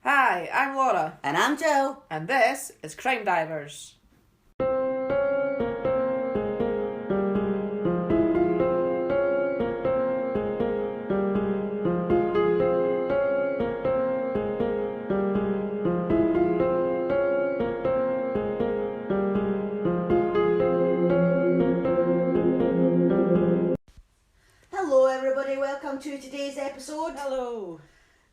Hi, I'm Laura, And I'm Joe. and this is Crime Divers. Hello, everybody. Welcome to today's episode. Hello.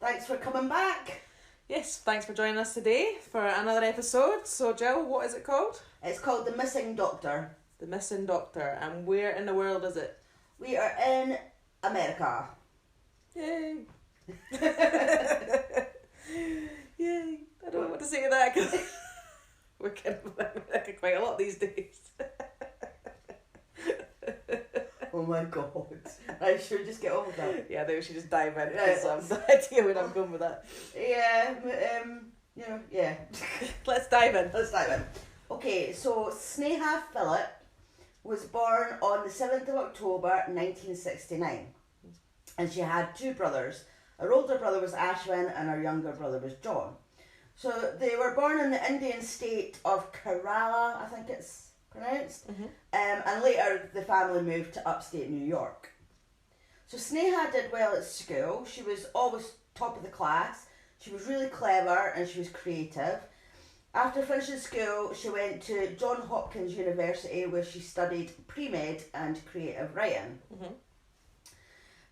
Thanks for coming back. Yes, thanks for joining us today for another episode. So, Jill, what is it called? It's called The Missing Doctor. The Missing Doctor. And where in the world is it? We are in America. Yay. Yay. I don't know what to say to that because we're getting America quite a lot these days. Oh my god. I should just get on with that. Yeah, I think we should just dive in because I have no idea where I'm going with that. Yeah, yeah. Let's dive in. Let's dive in. Okay, so Sneha Phillip was born on the 7th of October 1969. And she had two brothers. Her older brother was Ashwin and her younger brother was John. So they were born in the Indian state of Kerala, I think it's pronounced. Mm-hmm. And later the family moved to upstate New York. So Sneha did well at school. She was always top of the class. She was really clever and she was creative. After finishing school, she went to Johns Hopkins University where she studied pre-med and creative writing. Mm-hmm.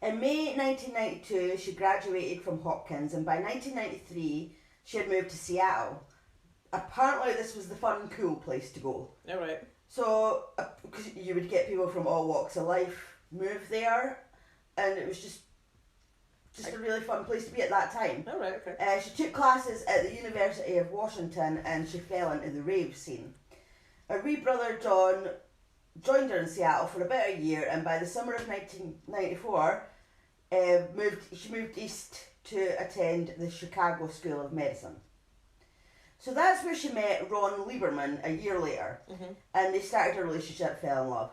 In May 1992, she graduated from Hopkins, and by 1993, she had moved to Seattle. Apparently, this was the fun, cool place to go. All right. So, because you would get people from all walks of life move there, and it was just a really fun place to be at that time. All right, okay. She took classes at the University of Washington, and she fell into the rave scene. Her wee brother John joined her in Seattle for about a year, and by the summer of 1994, she moved east to attend the Chicago School of Medicine. So that's where she met Ron Lieberman a year later, and they started a relationship, fell in love.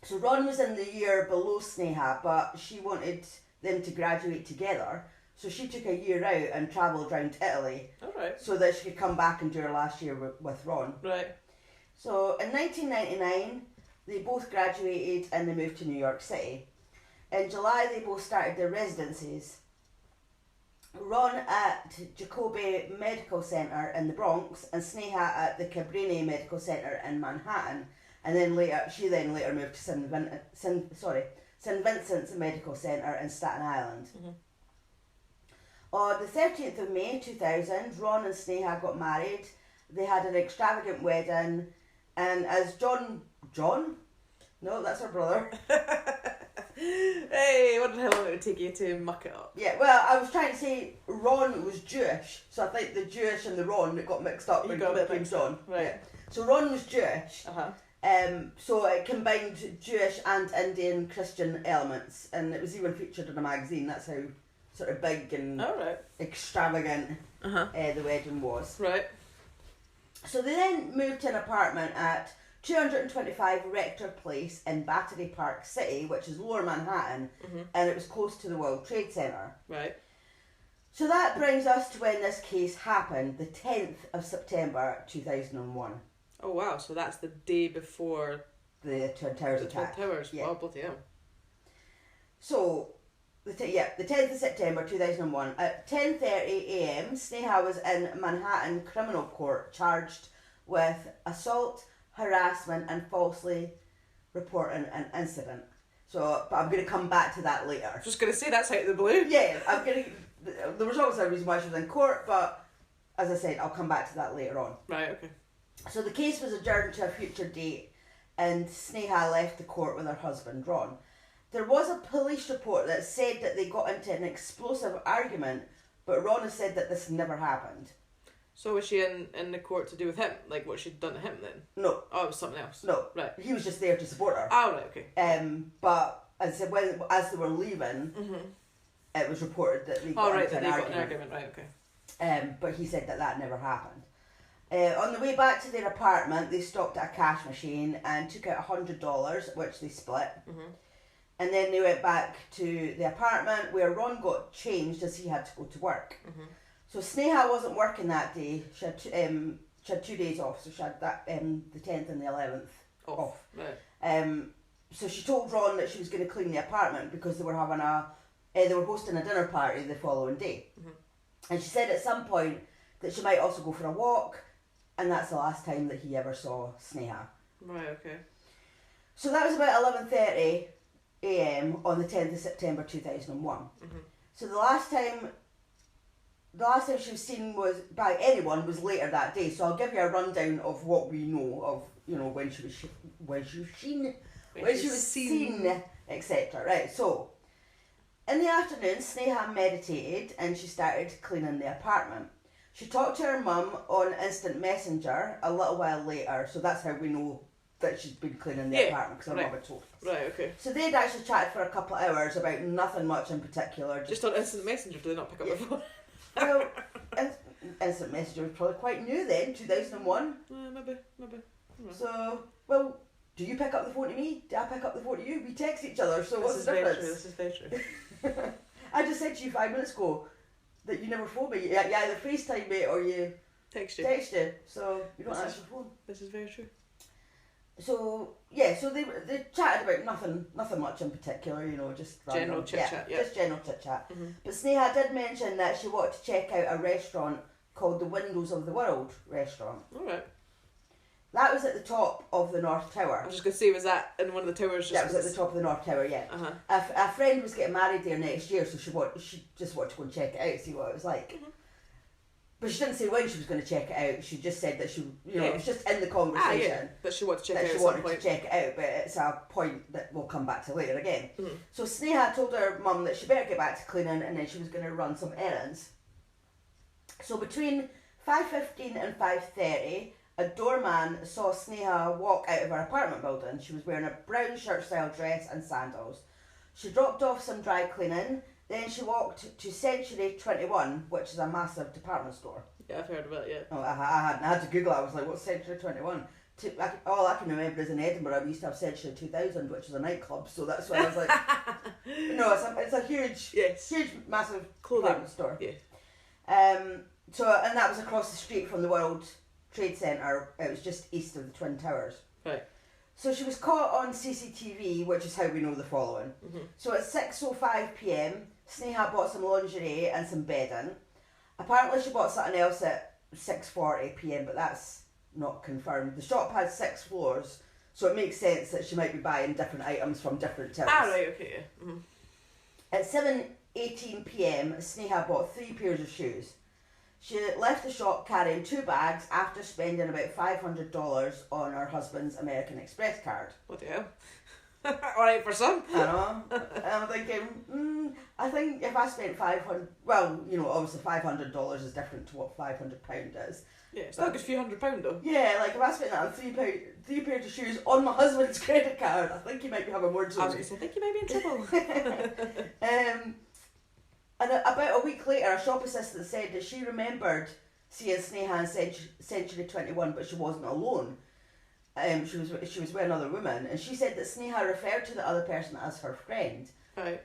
So Ron was in the year below Sneha, but she wanted them to graduate together, so she took a year out and travelled around Italy. All right. So that she could come back and do her last year with Ron. Right. So in 1999, they both graduated and they moved to New York City. In July, they both started their residencies. Ron at Jacobi Medical Center in the Bronx and Sneha at the Cabrini Medical Center in Manhattan. And then she later moved to St. Vincent's Medical Center in Staten Island. Mm-hmm. On the 13th of May 2000, Ron and Sneha got married. They had an extravagant wedding, and as John? No, that's her brother. Hey, what the hell would it take you to muck it up? Yeah, well, I was trying to say Ron was Jewish, so I think the Jewish and the Ron got mixed up when it came John. Right. Yeah. So Ron was Jewish. Uh-huh. So it combined Jewish and Indian Christian elements, and it was even featured in a magazine. That's how sort of big and extravagant the wedding was. Right. So they then moved to an apartment at 225 Rector Place in Battery Park City, which is lower Manhattan, and it was close to the World Trade Center. Right. So that brings us to when this case happened, the 10th of September 2001. Oh wow, so that's the day before the Twin Towers the attack. Twin Towers. Yeah. Oh, bloody hell. So, the 10th of September 2001, at 10:30am, Sneha was in Manhattan Criminal Court charged with assault, harassment and falsely reporting an incident. So, but I'm going to come back to that later. Just going to say that's out of the blue. Yeah, there was obviously a reason why she was in court, but as I said, I'll come back to that later on. Right, okay. So the case was adjourned to a future date, and Sneha left the court with her husband, Ron. There was a police report that said that they got into an explosive argument, but Ron has said that this never happened. So was she in the court to do with him? Like what she'd done to him then? No. Oh, it was something else? No. Right. He was just there to support her. Oh, right, okay. But as I said, as they were leaving, it was reported that they got into an argument. Right, okay. But he said that never happened. On the way back to their apartment, they stopped at a cash machine and took out $100, which they split. And then they went back to the apartment where Ron got changed as he had to go to work. So Sneha wasn't working that day. She had 2 days off, so she had that the 10th and the 11th off. Right. So she told Ron that she was going to clean the apartment because they were having they were hosting a dinner party the following day. And she said at some point that she might also go for a walk, and that's the last time that he ever saw Sneha. Right, okay. So that was about 11:30 a.m. on the 10th of September 2001. So the last time she was seen by anyone was later that day. So I'll give you a rundown of what we know of, when she was seen, etc. Right, so in the afternoon, Sneha meditated and she started cleaning the apartment. She talked to her mum on Instant Messenger a little while later, so that's how we know that she's been cleaning the apartment, because her mum had told us. Right, okay. So they'd actually chatted for a couple of hours about nothing much in particular. Just on Instant Messenger, do they not pick up the phone? Well, Instant Messenger was probably quite new then, 2001. Maybe. So, well, do you pick up the phone to me? Do I pick up the phone to you? We text each other, so what's the difference? This is very true. I just said to you 5 minutes ago that you never phone me. You either FaceTime me or you text you. So you don't answer the phone. This is very true. So yeah, so they chatted about nothing much in particular, just general chit chat. Yeah, just general chit chat. But Sneha did mention that she wanted to check out a restaurant called the Windows of the World restaurant. All right. That was at the top of the North Tower. I was just going to say, was that in one of the towers? That was at the top of the North Tower, yeah. A friend was getting married there next year, so she just wanted to go and check it out, see what it was like. But she didn't say when she was going to check it out. She just said that she, it was just in the conversation. That she wanted to check it out. That she wanted to check it out, but it's a point that we'll come back to later again. So Sneha told her mum that she better get back to cleaning, and then she was going to run some errands. So between 5:15 and 5:30, a doorman saw Sneha walk out of her apartment building. She was wearing a brown shirt-style dress and sandals. She dropped off some dry cleaning. Then she walked to Century 21, which is a massive department store. Yeah, I've heard about it, yeah. Oh, I had to Google it. I was like, what's Century 21? All I can remember is in Edinburgh, we used to have Century 2000, which is a nightclub, so that's why I was like... No, it's a huge, massive department store. Yeah. And that was across the street from the World Trade Centre. It was just east of the Twin Towers. Right. So she was caught on CCTV, which is how we know the following. So at 6:05 p.m, Sneha bought some lingerie and some bedding. Apparently she bought something else at 6:40 p.m, but that's not confirmed. The shop has 6 floors, so it makes sense that she might be buying different items from different tills. Right, okay, yeah. At 7:18 p.m, Sneha bought 3 pairs of shoes. She left the shop carrying 2 bags after spending about $500 on her husband's American Express card. What the hell? Alright for some. I know. I'm thinking, I think if I spent $500, well, obviously $500 is different to what £500 is. Yeah, it's still a good few £100 though. Yeah, like if I spent that on 3 pairs of shoes on my husband's credit card, I think he might be having more to I was going to say, I think you might be in trouble. And about a week later, a shop assistant said that she remembered seeing Sneha in Century 21, but she wasn't alone. She was with another woman, and she said that Sneha referred to the other person as her friend. Right.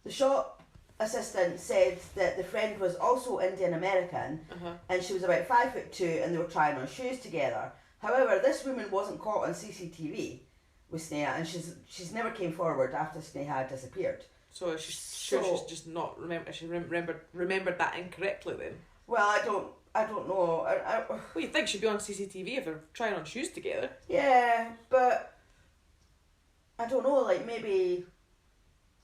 The shop assistant said that the friend was also Indian American, and she was about 5'2", and they were trying on shoes together. However, this woman wasn't caught on CCTV with Sneha, and she's never came forward after Sneha had disappeared. So she's just not remembered that incorrectly then. Well, I don't know. Well, you'd think she'd be on CCTV if they're trying on shoes together. Yeah, but I don't know. Like maybe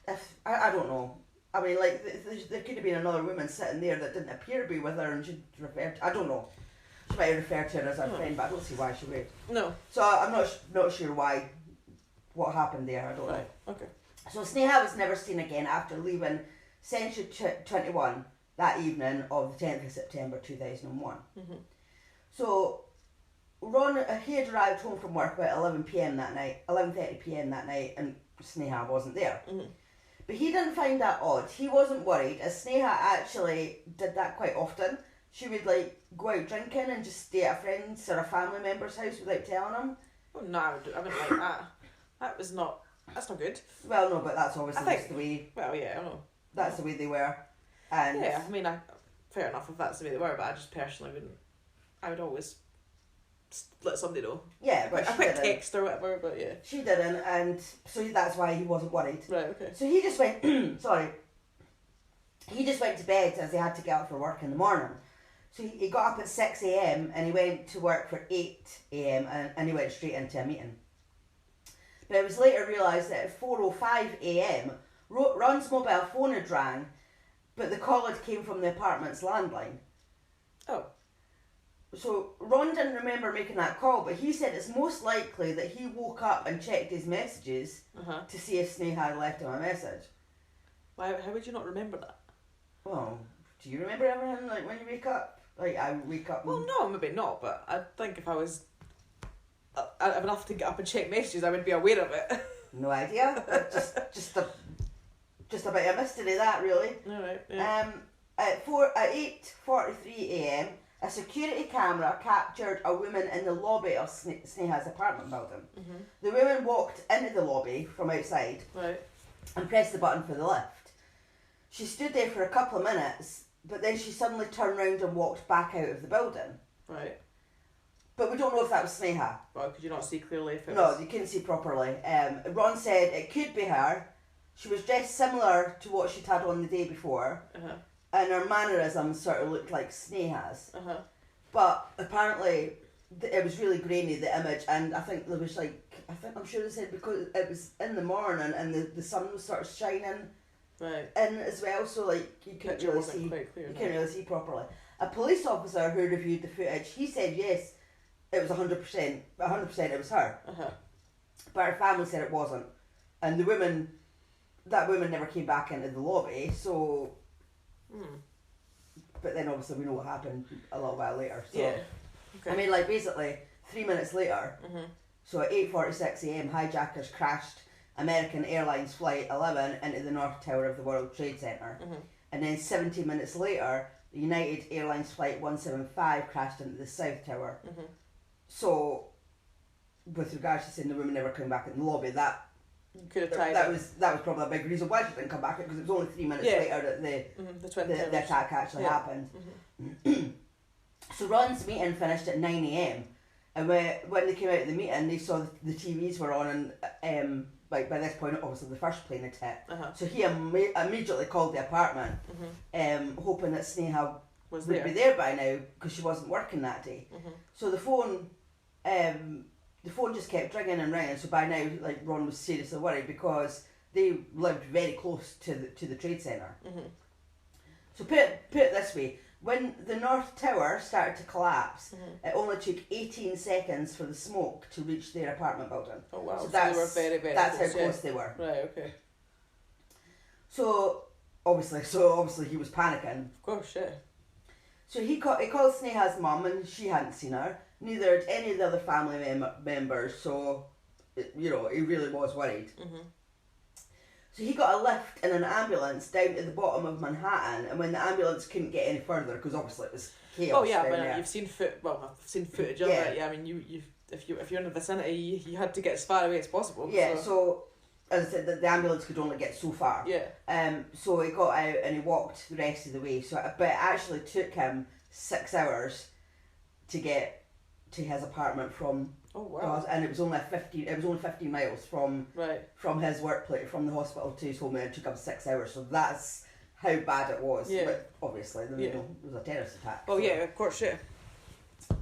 if I don't know. I mean, like there could have been another woman sitting there that didn't appear to be with her, and she referred. I don't know. She might have referred to her as her friend, but I don't see why she would. No. So I'm not sure why. What happened there? I don't know. Okay. So Sneha was never seen again after leaving Century 21 that evening of the 10th of September 2001. So Ron, he had arrived home from work about 11:30 p.m. that night, and Sneha wasn't there. But he didn't find that odd. He wasn't worried, as Sneha actually did that quite often. She would go out drinking and just stay at a friend's or a family member's house without telling him. Oh no, I wouldn't like that. That's not good. Well, no, but that's obviously just the way. Well, yeah, I know. That's the way they were. And yeah, I mean, fair enough if that's the way they were, but I just personally wouldn't. I would always let somebody know. Yeah, but I she put a didn't. text or whatever, but yeah. She didn't, and so that's why he wasn't worried. Right, okay. So he just went, sorry, he just went to bed as he had to get up for work in the morning. So he got up at 6 a.m. and he went to work for 8 a.m. and he went straight into a meeting. But it was later realised that at 4:05 a.m. Ron's mobile phone had rang, but the call had came from the apartment's landline. Oh. So Ron didn't remember making that call, but he said it's most likely that he woke up and checked his messages to see if Sneha had left him a message. Why? How would you not remember that? Well, do you remember everything, like, when you wake up? Like, I wake up and... Well, no, maybe not, but I think if I was enough to get up and check messages, I would be aware of it. No idea. just a bit of a mystery, that, really. Alright, yeah. At 8:43 a.m, a security camera captured a woman in the lobby of Sneha's apartment building. Mm-hmm. The woman walked into the lobby from outside Right. and pressed the button for the lift. She stood there for a couple of minutes, but then she suddenly turned round and walked back out of the building. Right. But we don't know if that was Sneha. Well, could you not see clearly if it No, was... you couldn't see properly. Ron said it could be her. She was dressed similar to what she'd had on the day before, and her mannerisms sort of looked like Sneha's. But apparently, it was really grainy, the image, and I think there was I'm sure they said because it was in the morning and the sun was sort of shining Right. in as well, so like you couldn't Picture really wasn't see. quite clear, You no. couldn't really see properly. A police officer who reviewed the footage, he said yes, it was 100%. 100% it was her. But her family said it wasn't, and that woman never came back into the lobby. So, but then obviously we know what happened a little while later. So, Yeah. Okay. I mean, like basically 3 minutes later. So at 8:46 a.m, hijackers crashed American Airlines Flight 11 into the North Tower of the World Trade Center. And then 17 minutes later, the United Airlines Flight 175 crashed into the South Tower. So, with regards to saying the woman never came back in the lobby, that could have tied that was probably a big reason why she didn't come back, because it was only 3 minutes later that the attack actually happened. So Ron's meeting finished at 9 a.m. and when they came out of the meeting, they saw the TVs were on, and like by this point, obviously the first plane had hit. So he immediately called the apartment, hoping that Sneha would be there by now, because she wasn't working that day. So the phone just kept ringing and ringing. So by now, like, Ron was seriously worried, because they lived very close to the trade center. So put it this way: when the North Tower started to collapse, it only took 18 seconds for the smoke to reach their apartment building. Oh wow! So they were very, very that's close, how close they were. Right. Okay. So obviously he was panicking. Of course, yeah. So he called Sneha's mum, and she hadn't seen her. Neither had any of the other family members. So, he really was worried. So he got a lift in an ambulance down to the bottom of Manhattan, and when the ambulance couldn't get any further, because obviously it was chaos. Oh yeah, down but there. you've seen I've seen footage of it. Yeah, I mean, if you're in the vicinity, you had to get as far away as possible. Yeah. So as I said, the ambulance could only get so far. Yeah. So he got out and he walked the rest of the way. But it actually took him 6 hours to get to his apartment from. Oh wow! And it was only 15 miles from his workplace, from the hospital to his home, and it took him 6 hours. So that's how bad it was. Yeah. But obviously, there was a terrorist attack. Oh yeah, of course, yeah.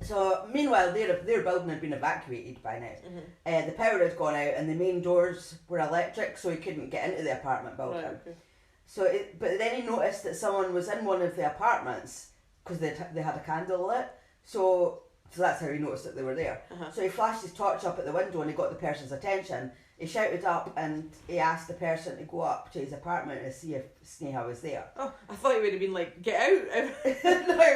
So meanwhile, their building had been evacuated by now. The power had gone out, and the main doors were electric, so he couldn't get into the apartment building. Right, okay. So, but then he noticed that someone was in one of the apartments, because they had a candle lit. So that's how he noticed that they were there. So he flashed his torch up at the window and he got the person's attention. He shouted up and he asked the person to go up to his apartment and see if Sneha was there. Oh, I thought he would have been like, get out. No, he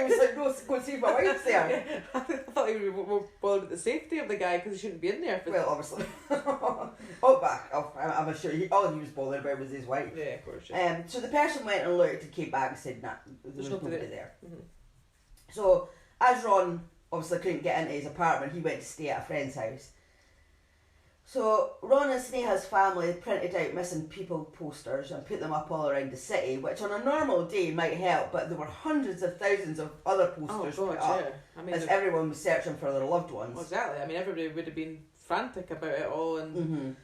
was like, no, go see if my wife's there. I thought he would be more bothered with the safety of the guy, because he shouldn't be in there. Well, obviously. I'm sure all he was bothered about was his wife. Yeah, of course. Yeah. So the person went and looked and came back and said, nah, there's nobody there. So as Ron obviously couldn't get into his apartment, he went to stay at a friend's house. So Ron and Sneha's family printed out missing people posters and put them up all around the city, which on a normal day might help, but there were hundreds of thousands of other posters put up I mean, as everyone was searching for their loved ones. Well, exactly. I mean, everybody would have been frantic about it all, and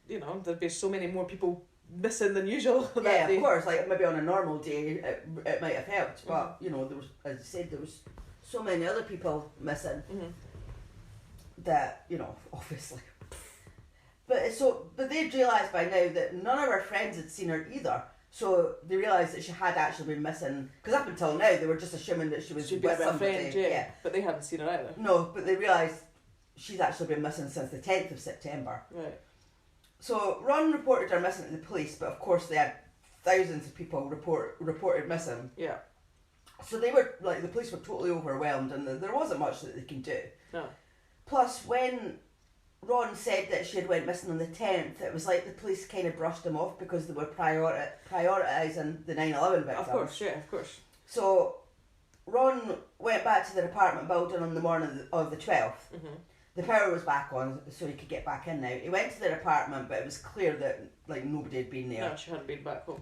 you know, there'd be so many more people missing than usual. Yeah, of course. Like maybe on a normal day, it might have helped, but you know, there was, as I said, there was so many other people missing that, you know, obviously. But they'd realised by now that none of her friends had seen her either. So they realised that she had actually been missing. Because up until now, they were just assuming that she was She'd with be a somebody. friend, yeah. But they hadn't seen her either. No, but they realised she's actually been missing since the 10th of September. Right. So Ron reported her missing to the police, but of course they had thousands of people reported missing. Yeah. So they were, like, the police were totally overwhelmed, and there wasn't much that they could do. No. Plus, when Ron said that she had went missing on the 10th, it was like the police kind of brushed them off because they were prioritising the 9/11 victims. Of course, yeah, of course. So Ron went back to their apartment building on the morning of the 12th. The power was back on, so he could get back in now. He went to their apartment, but it was clear that, like, nobody had been there. No, she hadn't been back home.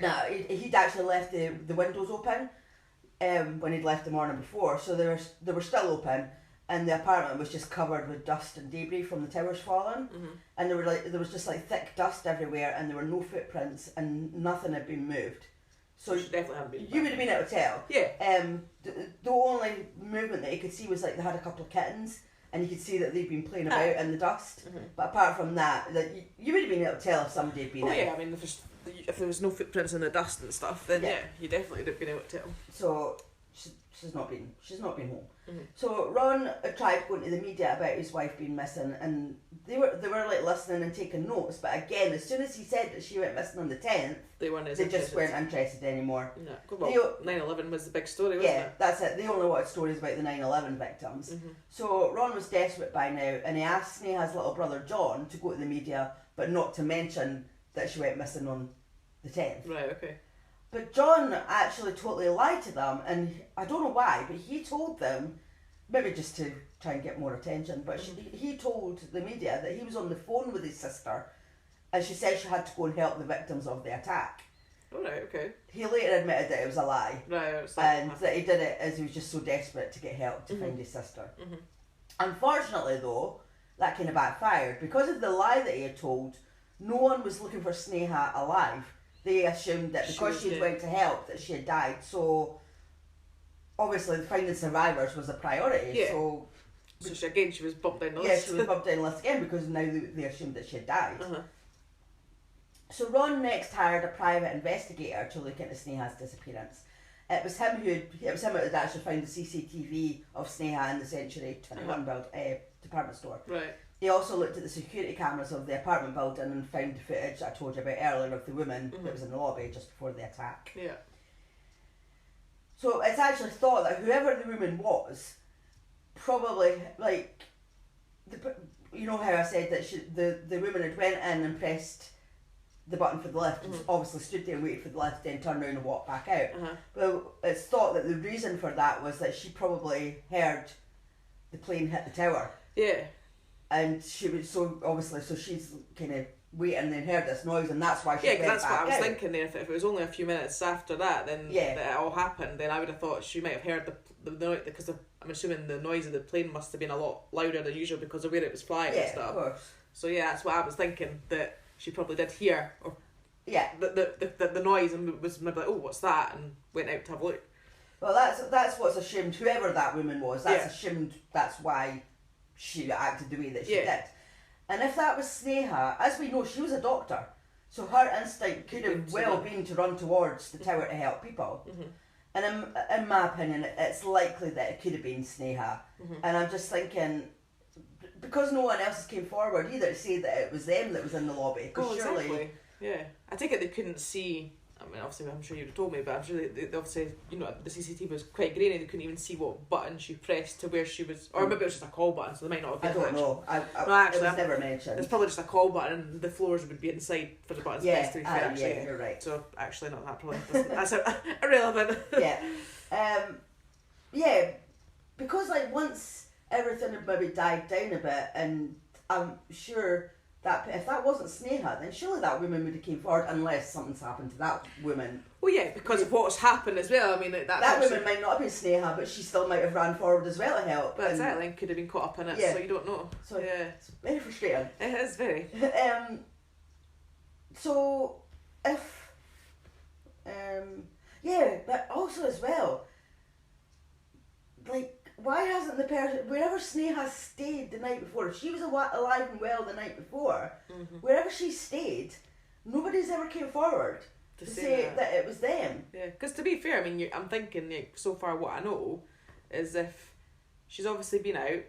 No, he'd actually left the windows open when he'd left the morning before, so they were still open, and the apartment was just covered with dust and debris from the towers falling, and there was just like thick dust everywhere, and there were no footprints, and nothing had been moved. So she definitely hadn't been. You would have been able to tell. Yeah. The only movement that you could see was like they had a couple of kittens, and you could see that they'd been playing about in the dust. But apart from that, you would have been able to tell if somebody had been out. Yeah, I mean, if there was no footprints in the dust and stuff, then yeah you definitely would have been able to tell. So she's not been home. So Ron tried going to the media about his wife being missing, and they were like listening and taking notes. But again, as soon as he said that she went missing on the 10th, they just weren't interested anymore. No, well, 9/11 was the big story, wasn't it? Yeah, that's it. They only wanted stories about the 9/11 victims. So Ron was desperate by now, and he asked Sneha's little brother John to go to the media, but not to mention that she went missing on the 10th. Right. Okay. But John actually totally lied to them, and I don't know why, but he told them, maybe just to try and get more attention, but he told the media that he was on the phone with his sister, and she said she had to go and help the victims of the attack. Oh, right, okay. He later admitted that it was a lie, right, and that he did it as he was just so desperate to get help to find his sister. Unfortunately, though, that kind of backfired. Because of the lie that he had told, no one was looking for Sneha alive. They assumed that because she'd went to help that she had died. So obviously finding survivors was a priority. Yeah. So she was bumped down the list. Yeah, she was bumped down the list again because now they assumed that she had died. So Ron next hired a private investigator to look into Sneha's disappearance. It was him who had actually found the CCTV of Sneha in the Century 21 department store. Right. He also looked at the security cameras of the apartment building and found the footage I told you about earlier of the woman that was in the lobby just before the attack. Yeah. So it's actually thought that whoever the woman was, probably, like, you know how I said that the woman had went in and pressed the button for the lift, and obviously stood there and waited for the lift, then turned around and walked back out. Well, it's thought that the reason for that was that she probably heard the plane hit the tower. Yeah. And she was so she's kind of waiting and then heard this noise, and that's why she went back out. Yeah, that's what I was thinking there. If it was only a few minutes after that, then that it all happened, then I would have thought she might have heard the noise, because I'm assuming the noise of the plane must have been a lot louder than usual because of where it was flying and stuff. Yeah, of course. So yeah, that's what I was thinking, that she probably did hear the noise and was maybe like, oh, what's that, and went out to have a look. Well, that's what's assumed. Whoever that woman was, that's assumed. That's why she acted the way that she did. And if that was Sneha, as we know, she was a doctor, so her instinct could have well been to run towards the tower to help people. And in my opinion, it's likely that it could have been Sneha. And I'm just thinking, because no one else came forward either to say that it was them that was in the lobby, because surely... Exactly. Yeah, I think they couldn't see. I mean, obviously, I'm sure you'd have told me, but I'm sure they obviously, you know, the CCTV was quite grainy. They couldn't even see what button she pressed to where she was, or maybe it was just a call button, so they might not have been. I don't know. It was never mentioned. It's probably just a call button, and the floors would be inside for the buttons pressed to be fair. Yeah, you're right. So actually, not that probably. That's irrelevant. Yeah, because like once everything had maybe died down a bit, and I'm sure that if that wasn't Sneha, then surely that woman would have came forward, unless something's happened to that woman. Well, yeah, because of what's happened as well. I mean, that woman might not have been Sneha, but she still might have ran forward as well to help. But exactly, could have been caught up in it, so you don't know. So yeah, it's very frustrating. It is very. So if yeah, but also as well, like, why hasn't the person, wherever Sneha stayed the night before, if she was alive and well the night before, wherever she stayed, nobody's ever came forward to say that it was them. Yeah, because to be fair, I mean, I'm thinking, like, so far what I know is if she's obviously been out,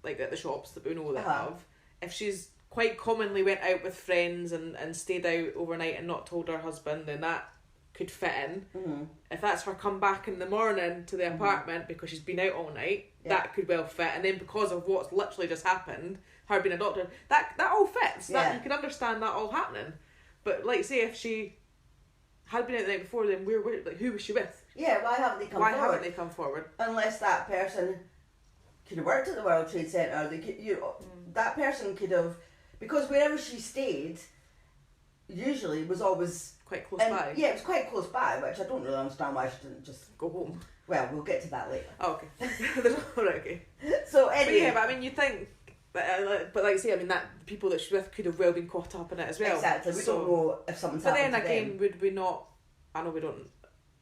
like at the shops that we know that have, if she's quite commonly went out with friends and stayed out overnight and not told her husband, then that could fit in. If that's her come back in the morning to the apartment because she's been out all night, that could well fit. And then because of what's literally just happened, her being a doctor, that all fits. That you can understand that all happening. But like, say if she had been out the night before, then like, who was she with? Yeah, why haven't they come forward? Unless that person could have worked at the World Trade Centre. They could, that person could have, because wherever she stayed, usually was always quite close by. Yeah, it was quite close by, which I don't really understand why she didn't just go home. Well, we'll get to that later. Oh, okay. Right, okay. So anyway, but I mean, you think, but like I say, I mean, that the people that she's with could have well been caught up in it as well. Exactly. We don't know if something's happened. But then again, would we not? I know we don't.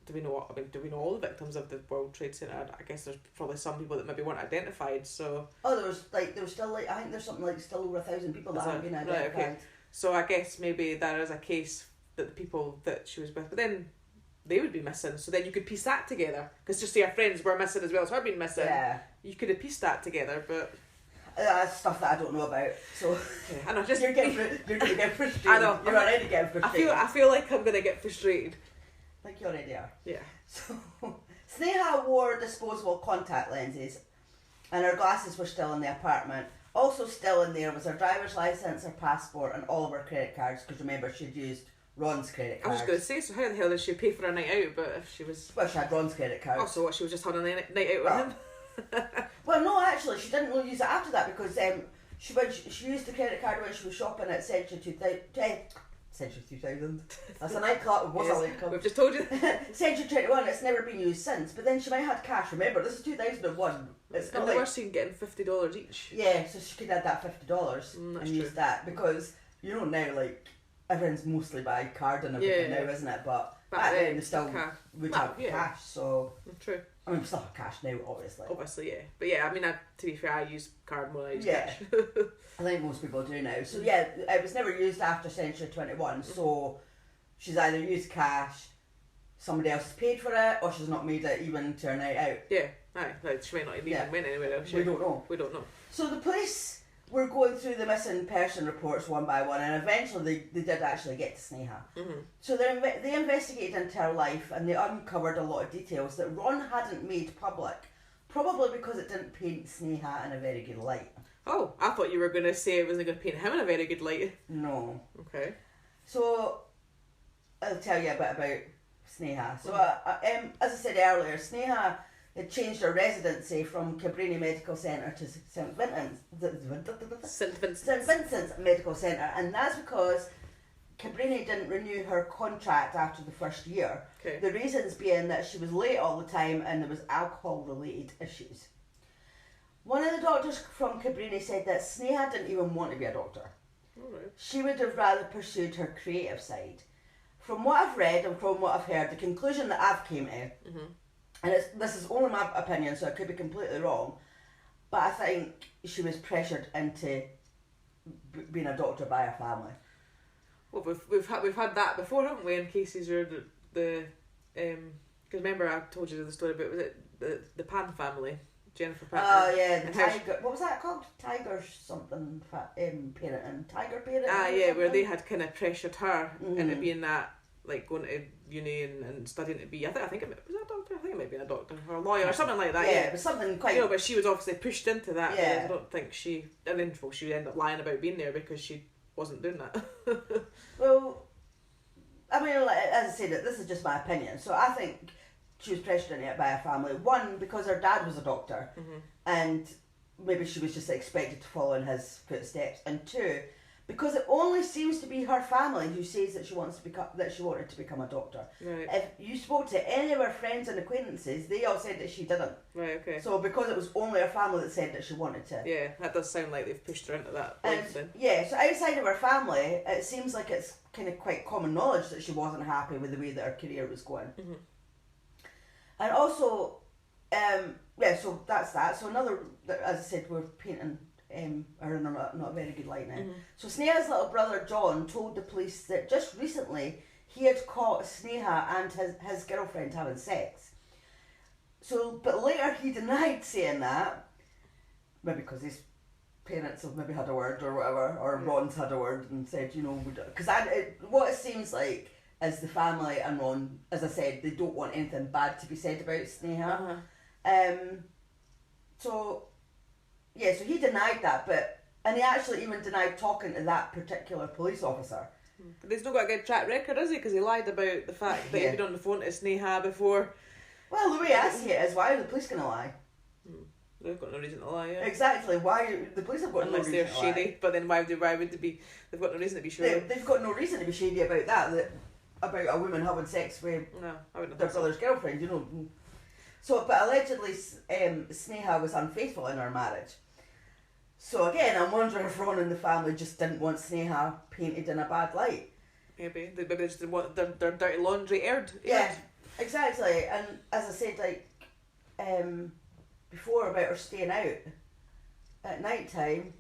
Do we know what? I mean, do we know all the victims of the World Trade Centre? I guess there's probably some people that maybe weren't identified. So. Oh, there was still I think there's something like still over 1,000 people that haven't been identified. Right, okay. So I guess maybe there is a case that the people that she was with, but then they would be missing. So then you could piece that together, because just say her friends were missing as well as her being missing. Yeah. You could have pieced that together, but. That's stuff that I don't know about. So I know, just you're going to get frustrated. I know. You're already getting frustrated. I feel like I'm going to get frustrated. I think you already are. Yeah. So Sneha wore disposable contact lenses, and her glasses were still in the apartment. Also still in there was her driver's licence, her passport, and all of her credit cards, because remember, she'd used Ron's credit cards. I was just going to say, so how the hell did she pay for a night out? But if she was... Well, she had Ron's credit cards. Oh, so what, she was just having a night out with him? Well, no, actually, she didn't really use it after that, because she used the credit card when she was shopping at Century 2000. That's a nightclub. What's a nightclub? We've just told you. Century 21. It's never been used since. But then she might have had cash. Remember, this is 2001. It's not they were seen getting $50 each. Yeah, so she could add that $50 and use that, because now, like, everyone's mostly by card and everything now, isn't it? But back then they still would have cash. So true. I mean, we still have cash now, obviously. Obviously, yeah. But yeah, I mean, to be fair, I use card more than I use cash. I think most people do now. So yeah, it was never used after Century 21. So she's either used cash, somebody else has paid for it, or she's not made it even to her night out. Yeah, like she might not even went anywhere else. We don't know. We don't know. So the police were going through the missing person reports one by one, and eventually they did actually get to Sneha. So they investigated into her life, and they uncovered a lot of details that Ron hadn't made public, probably because it didn't paint Sneha in a very good light. Oh, I thought you were going to say it wasn't going to paint him in a very good light. No. Okay. So I'll tell you a bit about Sneha. So as I said earlier, Sneha had changed her residency from Cabrini Medical Centre to St Vincent's Medical Centre, and that's because Cabrini didn't renew her contract after the first year. Okay. The reasons being that she was late all the time and there was alcohol related issues. One of the doctors from Cabrini said that Sneha didn't even want to be a doctor. Right. She would have rather pursued her creative side. From what I've read and from what I've heard, the conclusion that I've came to, and this is only my opinion, so I could be completely wrong, but I think she was pressured into being a doctor by her family. Well, we've had that before, haven't we? In cases where because remember I told you the story about, was it the Pan family, Jennifer Pan? Oh yeah, the tiger. What was that called? Tiger something parenting, tiger parenting. Yeah, where they had kind of pressured her into being that, like going to uni and studying to be. I think it was a doctor. I think it might be a doctor or a lawyer or something like that. Yeah, but something quite. But she was obviously pushed into that. Yeah. I don't think she ended up lying about being there because she wasn't doing that. Well, I mean, as I said, this is just my opinion. So I think she was pressured into it by her family. One, because her dad was a doctor, and maybe she was just expected to follow in his footsteps, and 2, because it only seems to be her family who says that she wanted to become a doctor. Right. If you spoke to any of her friends and acquaintances, they all said that she didn't. Right, okay. So because it was only her family that said that she wanted to. Yeah, that does sound like they've pushed her into that And life then. yeah, so outside of her family, it seems like it's kind of quite common knowledge that she wasn't happy with the way that her career was going. Mm-hmm. And also, so that's that. So another, as I said, we're painting her in not a very good light now. Mm-hmm. So Sneha's little brother John told the police that just recently he had caught Sneha and his girlfriend having sex. So, but later he denied saying that, maybe because his parents have maybe had a word or whatever, or Ron's had a word and said, because what it seems like is the family and Ron, as I said, they don't want anything bad to be said about Sneha. So he denied that, and he actually even denied talking to that particular police officer. But he's not got a good track record, is he? Because he lied about the fact that he'd been on the phone to Sneha before. Well, the way I see it is, why are the police going to lie? They've got no reason to lie, yeah. Exactly. Why the police have got Unless no reason they're to lie. shady, but then why would they be? They've got no reason to be sure. They've got no reason to be shady about that about a woman having sex with No, I wouldn't. their brother's girlfriend, So, but allegedly, Sneha was unfaithful in her marriage. So again, I'm wondering if Ron and the family just didn't want Sneha painted in a bad light. Maybe they just didn't want their dirty laundry aired. Yeah, exactly. And as I said, before about her staying out at night time,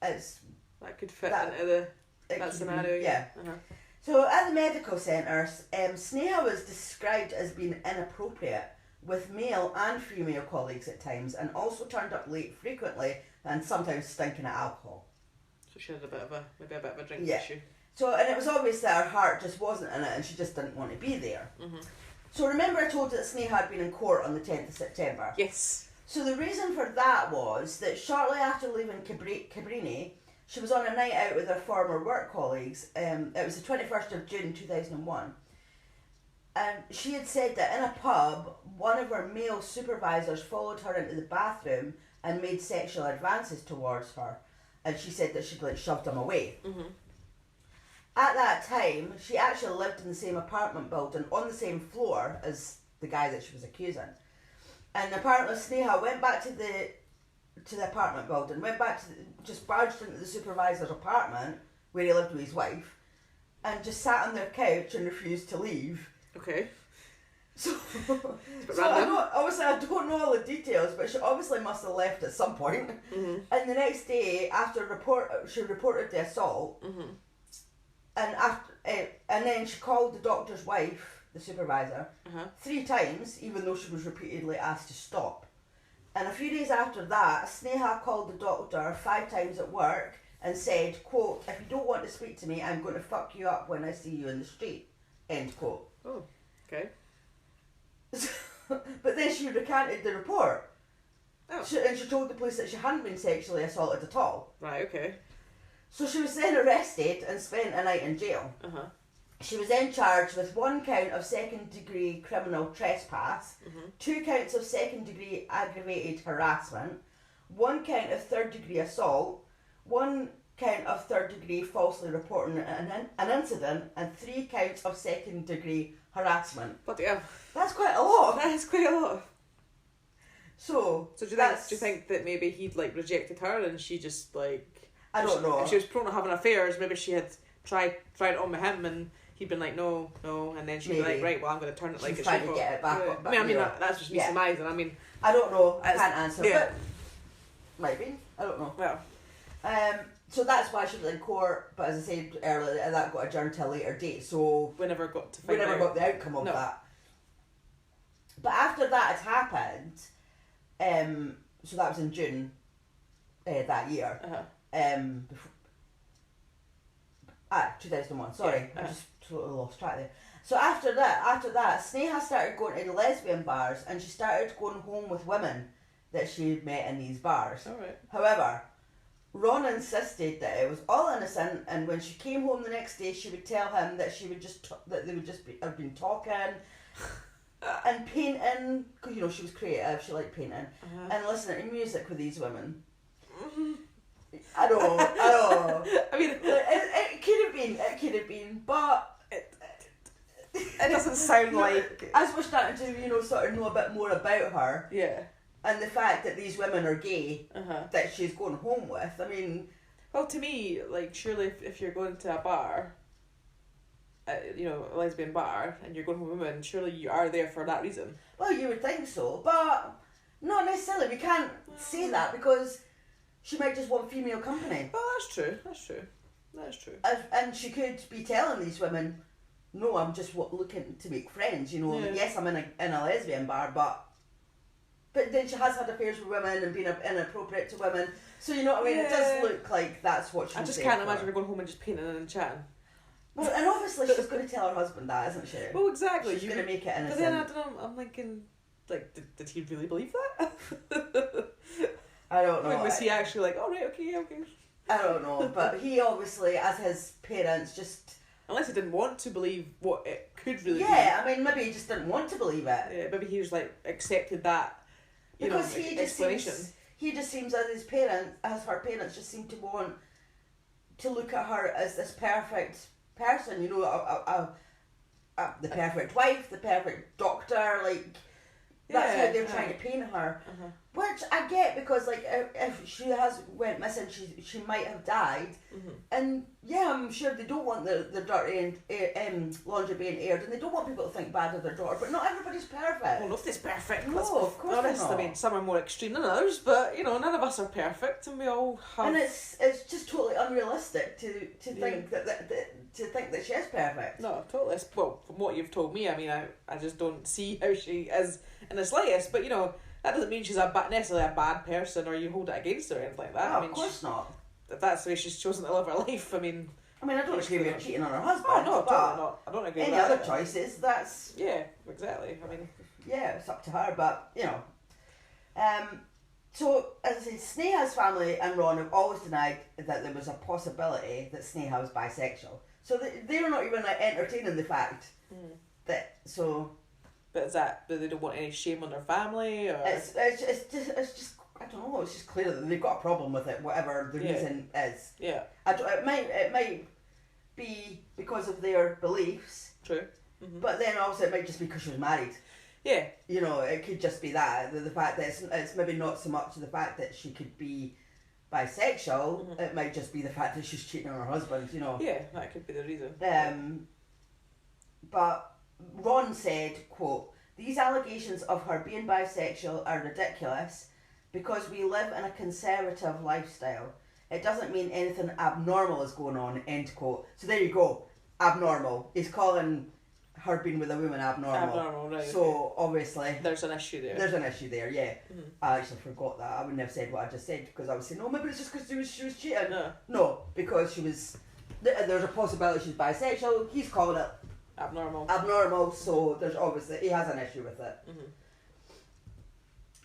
it's that could fit into that scenario. Yeah. Uh-huh. So at the medical centre, Sneha was described as being inappropriate with male and female colleagues at times, and also turned up late frequently and sometimes stinking at alcohol. So she had maybe a bit of a drink Yeah. issue. So, and it was obvious that her heart just wasn't in it and she just didn't want to be there. Mm-hmm. So remember I told you that Sneha had been in court on the 10th of September? Yes. So the reason for that was that shortly after leaving Cabrini, she was on a night out with her former work colleagues. It was the 21st of June 2001. And she had said that in a pub, one of her male supervisors followed her into the bathroom and made sexual advances towards her. And she said that she'd shoved him away. Mm-hmm. At that time, she actually lived in the same apartment building on the same floor as the guy that she was accusing. And apparently Sneha went back to the apartment building, just barged into the supervisor's apartment where he lived with his wife, and just sat on their couch and refused to leave. Okay. So random. I don't know all the details, but she obviously must have left at some point. Mm-hmm. And the next day, she reported the assault. Mm-hmm. And then she called the doctor's wife, the supervisor, Uh-huh. 3 times, even though she was repeatedly asked to stop. And a few days after that, Sneha called the doctor 5 times at work and said, quote, "If you don't want to speak to me, I'm going to fuck you up when I see you in the street," end quote. Oh, okay. But then she recanted the report. Oh. And she told the police that she hadn't been sexually assaulted at all. Right, okay. So she was then arrested and spent a night in jail. Uh-huh. She was then charged with 1 count of second-degree criminal trespass, 2 counts of second-degree aggravated harassment, 1 count of third-degree assault, 1 count of third-degree falsely reporting an incident, and 3 counts of second-degree harassment. Bloody hell. That's quite a lot. That is quite a lot. So do you think that maybe he'd rejected her and she just I don't know. If she was prone to having affairs, maybe she had tried it on with him and he'd been like, no, and then she'd be like, right, well, I'm going to turn it like it's trying your to get it back. fault. But, I mean, that's just me surmising. I mean, I don't know. I can't answer. Yeah. But maybe. I don't know. Well. So that's why she was in court. But as I said earlier, that got adjourned to a later date. So we never got the outcome of that. But after that had happened, so that was in June that year. Uh-huh. 2001. Sorry, I just totally lost track there. So after that, Sneha started going to the lesbian bars, and she started going home with women that she had met in these bars. All right. However, Ron insisted that it was all innocent, and when she came home the next day, she would tell him that they would just have been talking. and painting, because you know she was creative, she liked painting, and listening to music with these women. I know. I mean, it could have been, but it doesn't sound like. As we're starting to, sort of know a bit more about her, Yeah. and the fact that these women are gay, that she's going home with. I mean, well, to me, like, surely if you're going to a bar, a lesbian bar, and you're going home with women, surely you are there for that reason. Well, you would think so, but not necessarily. We can't say that because she might just want female company. Well, that's true. That is true. And she could be telling these women, no, I'm just looking to make friends, Yes, I'm in a lesbian bar, but then she has had affairs with women and been inappropriate to women. So, you know what I mean? Yeah. It does look like that's what she's I just can't imagine her going home and just painting and chatting. Well, and obviously she's going to tell her husband that, isn't she? Well, exactly. She's going to make it innocent. But then, I don't know, I'm thinking, like, did he really believe that? I don't know. I mean, was he actually like, oh, right, okay. I don't know, but he obviously, as his parents, just... Unless he didn't want to believe what it could really be. Yeah, I mean, maybe he just didn't want to believe it. Yeah, maybe he was like, accepted that, because he just explanation. He just seems, as her parents just seem to want to look at her as this perfect person, the perfect wife, the perfect doctor, like... That's how they're trying to paint her, which I get because, like, if she went missing, she might have died, and yeah, I'm sure they don't want the dirty laundry being aired, and they don't want people to think bad of their daughter. But not everybody's perfect. Well, nobody's perfect. No, of course not. I mean, some are more extreme than others, but none of us are perfect, and we all have. And it's just totally unrealistic to think that she is perfect. No, totally. Well, from what you've told me, I mean, I just don't see how she is in the slightest, but that doesn't mean she's necessarily a bad person or you hold it against her or anything like that. No, I mean, of course not. If that's the way she's chosen to live her life, I don't agree with her cheating on her husband. Oh, no, totally not. I don't agree with that. Any other choices, that's... Yeah, exactly. Yeah, it's up to her, but, so, as I say, Sneha's family and Ron have always denied that there was a possibility that Sneha was bisexual. So they were not even entertaining the fact that, so... But is that they don't want any shame on their family, or it's just I don't know. It's just clear that they've got a problem with it, whatever the reason is. Yeah. It might be because of their beliefs. True. But then also it might just be because she was married. Yeah. It could just be that the fact that it's maybe not so much the fact that she could be bisexual. It might just be the fact that she's cheating on her husband. Yeah, that could be the reason. But Ron said, quote, "These allegations of her being bisexual are ridiculous because we live in a conservative lifestyle. It doesn't mean anything abnormal is going on," end quote. So there you go. Abnormal. He's calling her being with a woman abnormal. Abnormal, right. So okay. Obviously there's an issue there. There's an issue there, yeah. I actually forgot that. I wouldn't have said what I just said because I was saying, maybe it's just because she was cheating. No, because she was... There's a possibility she's bisexual. He's calling it abnormal, so there's obviously he has an issue with it.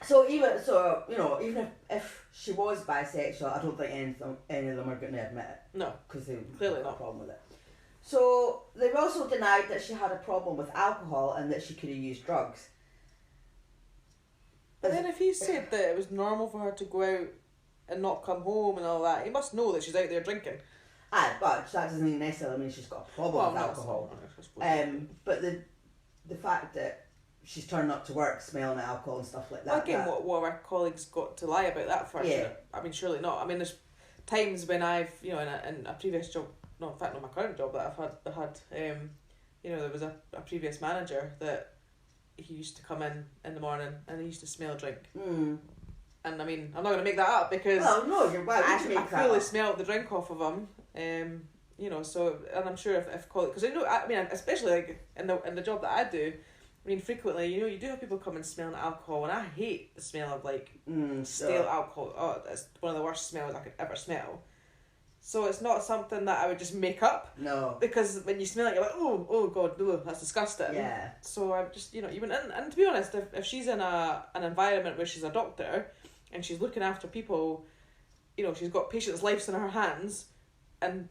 So even if she was bisexual, I don't think any of them are going to admit it. No, because they clearly got not a problem with it. So they've also denied that she had a problem with alcohol and that she could have used drugs. But then if he said that it was normal for her to go out and not come home and all that, he must know that she's out there drinking. But that doesn't necessarily mean she's got a problem with alcohol. But the fact that she's turning up to work smelling alcohol and stuff like that. Well, again, what our colleagues got to lie about that for? Yeah. I mean, surely not. I mean, there's times when I've, in a previous job, no, in fact, not my current job that I've had, there was a previous manager that he used to come in the morning and he used to smell drink. And I mean, I'm not going to make that up because I fully smelled the drink off of him. So, and I'm sure if colleagues, because especially like in the job that I do, I mean, frequently, you do have people come and smelling alcohol, and I hate the smell of like stale alcohol. Oh, it's one of the worst smells I could ever smell. So it's not something that I would just make up. No. Because when you smell it, you're like, oh God, no, that's disgusting. Yeah. So I'm just, even and to be honest, if she's in an environment where she's a doctor and she's looking after people, she's got patients' lives in her hands, and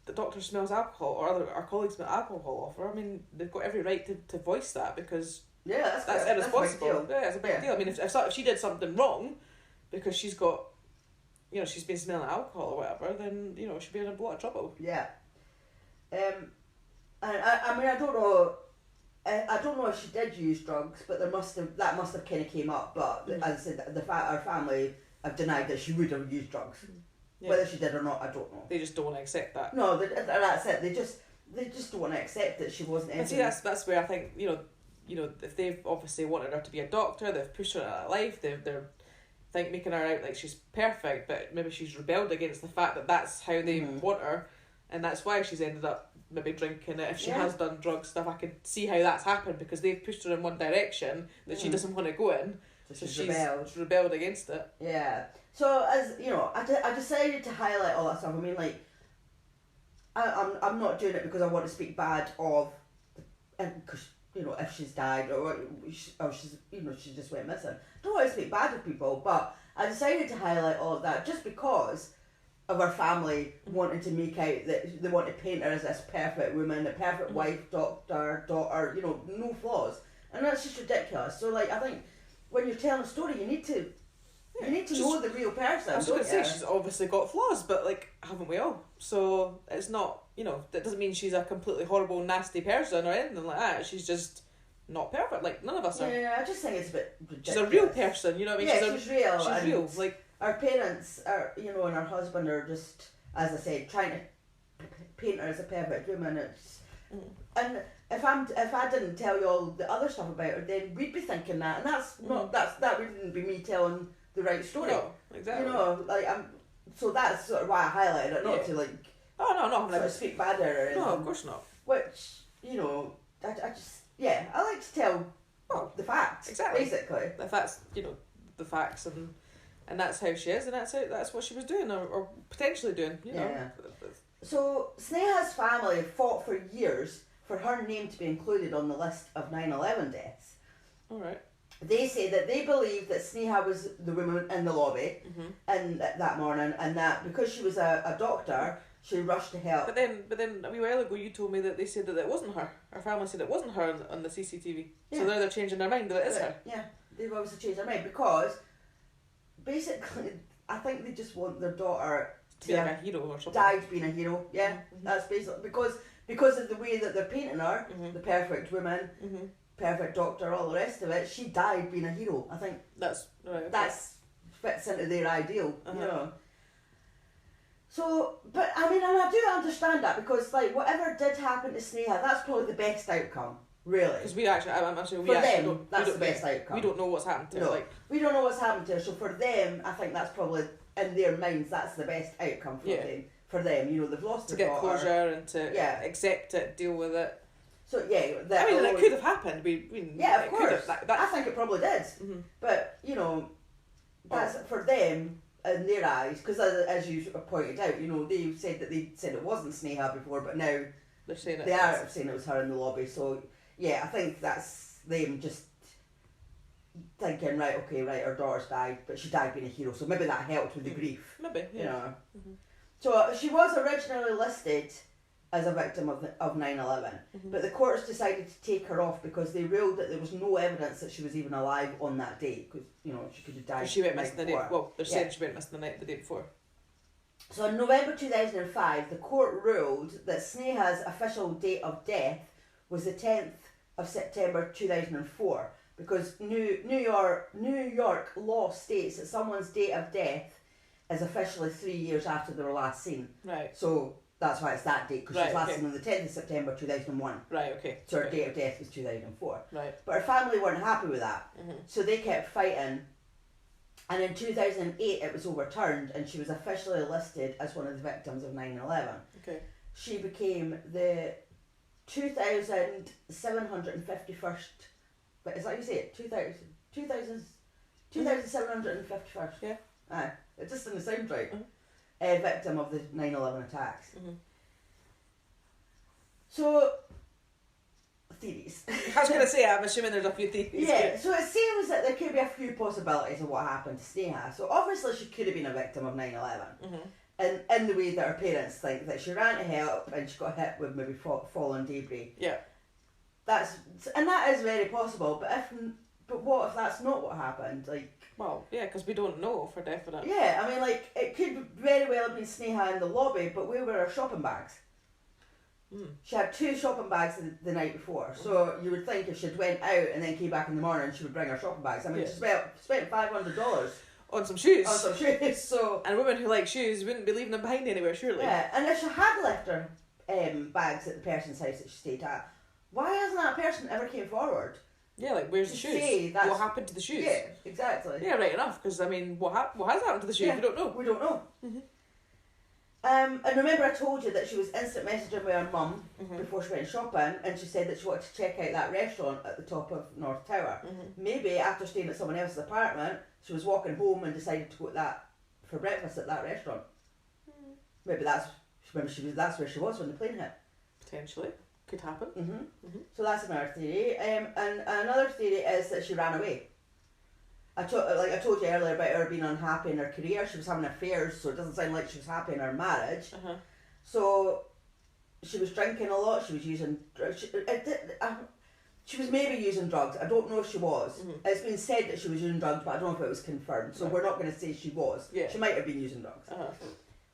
the doctor smells alcohol or our colleagues smell alcohol off her, I mean, they've got every right to voice that because yeah, that's irresponsible. That's It's a big deal. I mean, if she did something wrong because she's got, she's been smelling alcohol or whatever, then, she'd be in a lot of trouble. Yeah. And I mean, I don't know. I don't know if she did use drugs, but that must have kind of came up. But as I said, our family have denied that she would have used drugs. Yeah. Whether she did or not, I don't know. They just don't want to accept that. No, that's it. They just don't want to accept that she wasn't. But see, that's where I think if they've obviously wanted her to be a doctor, they've pushed her out of life. They're making her out like she's perfect, but maybe she's rebelled against the fact that that's how they want her, and that's why she's ended up maybe drinking it. If she has done drug stuff, I could see how that's happened because they've pushed her in one direction that she doesn't want to go in. So she's rebelled against it. Yeah. So as I decided to highlight all that stuff. I mean, like, I'm not doing it because I want to speak bad of, because if she's died or she's she just went missing. I don't want to speak bad of people, but I decided to highlight all of that just because of her family wanting to make out that they want to paint her as this perfect woman, a perfect wife, doctor, daughter, no flaws, and that's just ridiculous. So like, I think when you're telling a story, you need to know the real person. I was going to say she's obviously got flaws, but like, haven't we all? So it's not, that doesn't mean she's a completely horrible, nasty person or anything like that. She's just not perfect. Like, none of us are. Yeah, I just think it's a bit ridiculous. She's a real person, you know what I mean? Yeah, she's real. She's real. Like, our parents are, and her husband are just, as I said, trying to paint her as a perfect woman. And if I didn't tell you all the other stuff about her, then we'd be thinking that, and that wouldn't be me telling the right story. No, exactly. So that's sort of why I highlighted it, not to like. Oh no, not sort of speak bad at her. No, of course not. Which I just I like to tell the facts. Exactly. Basically. If that's the facts and that's how she is, and that's what she was doing or potentially doing. Yeah. So Sneha's family fought for years for her name to be included on the list of 9/11 deaths. All right. They say that they believe that Sneha was the woman in the lobby and that morning, and that because she was a doctor, she rushed to help. But then a wee while ago you told me that they said that it wasn't her. Our family said it wasn't her on the CCTV. Yeah. So now they're changing their mind that it is her. Yeah, they've obviously changed their mind because basically I think they just want their daughter to be like a hero or something. Died being a hero. Yeah, that's basically because of the way that they're painting her, the perfect woman. Perfect doctor, all the rest of it. She died being a hero. I think that's right. Okay. That's fits into their ideal, So, but I mean, and I do understand that because, like, whatever did happen to Sneha, that's probably the best outcome, really. Because we actually, that's the best outcome. We don't know what's happened to her. Like, we don't know what's happened to her. So for them, I think that's probably in their minds that's the best outcome for them. For them, they've lost to their get daughter. Closure and to accept it, deal with it. So I mean, it could have happened. Of course. I think it probably did. But that's for them in their eyes, because as you pointed out, they said that they said it wasn't Sneha before, but now they're saying they are saying it was her in the lobby. So I think that's them just thinking, right, her daughter's died, but she died being a hero, so maybe that helped with the grief. Maybe, So she was originally listed as a victim of 9/11, but the courts decided to take her off because they ruled that there was no evidence that she was even alive on that day, because she could have died. She went missing the day. Well, they're saying she went missing the day before. So in November 2005, the court ruled that Sneha's official date of death was the 10th of September 2004, because New York law states that someone's date of death is officially 3 years after they were last seen. Right. So that's why it's that date, because she was last seen on the 10th of September 2001. Right, okay. So her date of death was 2004. Right. But her family weren't happy with that. So they kept fighting. And in 2008 it was overturned and she was officially listed as one of the victims of 9/11. Okay. She became the 2,751st, but is that how you say it? 2,751st. Yeah. It just didn't sound right. Victim of the 9/11 attacks. So, theories. I was going to say, I'm assuming there's a few theories. Yeah, so it seems that there could be a few possibilities of what happened to Sneha. So obviously she could have been a victim of 9/11. in the way that her parents think, that she ran to help and she got hit with maybe fallen debris. Yeah. That is very possible, but what if that's not what happened? Like, well, yeah, because we don't know for definite. Yeah, I mean, like, it could very well have been Sneha in the lobby, but where were her shopping bags? She had 2 shopping bags the night before, so you would think if she'd went out and then came back in the morning, she would bring her shopping bags. I mean, she spent $500 on some shoes. So, and women who like shoes wouldn't be leaving them behind anywhere, surely. Yeah, and if she had left her bags at the person's house that she stayed at, why hasn't that person ever came forward? Yeah, like, where's the shoes? What happened to the shoes? Yeah, exactly. Yeah, right enough, because, I mean, what has happened to the shoes? Yeah, we don't know. We don't know. And remember I told you that she was instant messaging with her mum before she went shopping, and she said that she wanted to check out that restaurant at the top of North Tower. Maybe after staying at someone else's apartment, she was walking home and decided to go for breakfast at that restaurant. Maybe that's where she was when the plane hit. Potentially. Could happen. So that's another theory. And another theory is that she ran away. I told you earlier about her being unhappy in her career. She was having affairs, so it doesn't sound like she was happy in her marriage. So she was drinking a lot. She was using drugs. She was maybe using drugs. I don't know if she was. It's been said that she was using drugs, but I don't know if it was confirmed. So we're not going to say she was. Yeah. She might have been using drugs.